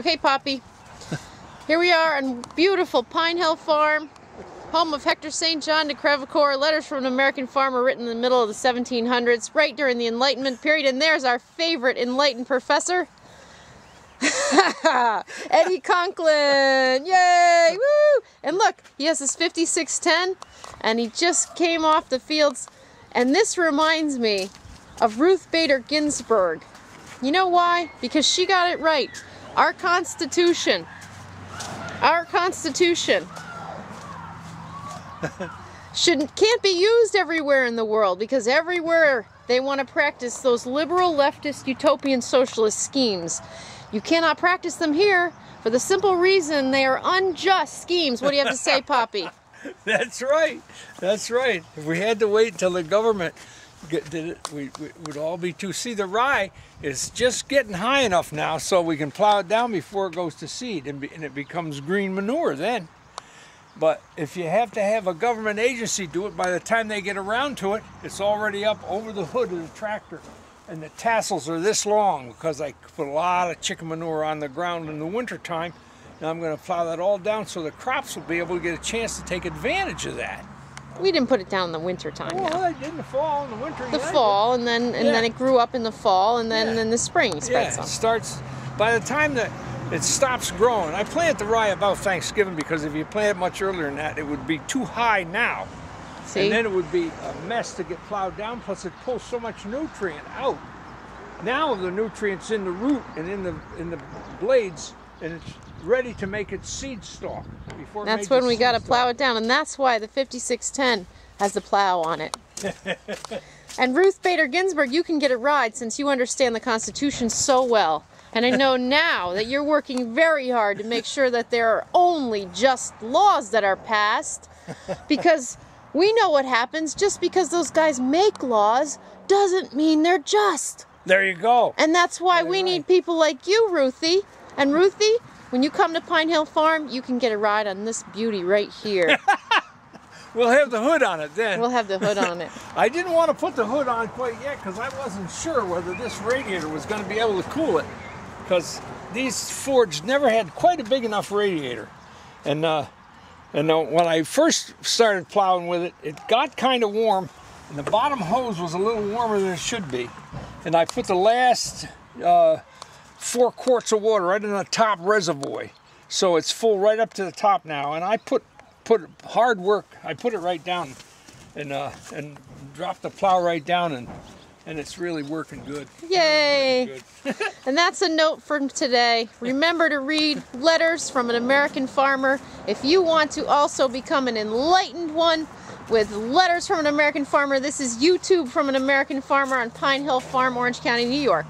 Okay, Poppy. Here we are on beautiful Pine Hill Farm, home of Hector St. John de Crevecoeur, letters from an American farmer written in the middle of the 1700s, right during the Enlightenment period. And there's our favorite enlightened professor, Eddie Conklin. Yay! Woo! And look, he has his 5610, and he just came off the fields. And this reminds me of Ruth Bader Ginsburg. You know why? Because she got it right. Our Constitution can't be used everywhere in the world, because everywhere they want to practice those liberal, leftist, utopian, socialist schemes. You cannot practice them here for the simple reason they are unjust schemes. What do you have to say, Poppy? That's right. That's right. If we had to wait until the government did it, we would all be too. See, the rye is just getting high enough now so we can plow it down before it goes to seed, and it becomes green manure then. But if you have to have a government agency do it, by the time they get around to it, it's already up over the hood of the tractor. And the tassels are this long because I put a lot of chicken manure on the ground in the winter time. Now I'm going to plow that all down so the crops will be able to get a chance to take advantage of that. We didn't put it down in the winter time. Well, I did in the fall, in the winter. The fall, and then it grew up in the fall, and then in the spring you spread some. It starts, by the time that it stops growing. I plant the rye about Thanksgiving, because if you plant it much earlier than that, it would be too high now. See? And then it would be a mess to get plowed down, plus it pulls so much nutrient out. Now the nutrient's in the root and in the blades, and it's ready to make its seed stalk. That's when we got to plow it down, and that's why the 5610 has the plow on it. And Ruth Bader Ginsburg, you can get a ride since you understand the Constitution so well. And I know now that you're working very hard to make sure that there are only just laws that are passed, because we know what happens. Just because those guys make laws doesn't mean they're just. There you go. And that's why we need people like you, Ruthie. And Ruthie, when you come to Pine Hill Farm, you can get a ride on this beauty right here. We'll have the hood on it then. We'll have the hood on it. I didn't want to put the hood on quite yet because I wasn't sure whether this radiator was going to be able to cool it, because these Fords never had quite a big enough radiator. And when I first started plowing with it, it got kind of warm, and the bottom hose was a little warmer than it should be. And I put the last 4 quarts of water right in the top reservoir, so it's full right up to the top now. And I put hard work. I put it right down and dropped the plow right down, and it's really working good. Yay! Really good. And that's a note from today. Remember to read letters from an American farmer if you want to also become an enlightened one with letters from an American farmer. This is YouTube from an American farmer on Pine Hill Farm, Orange County, New York.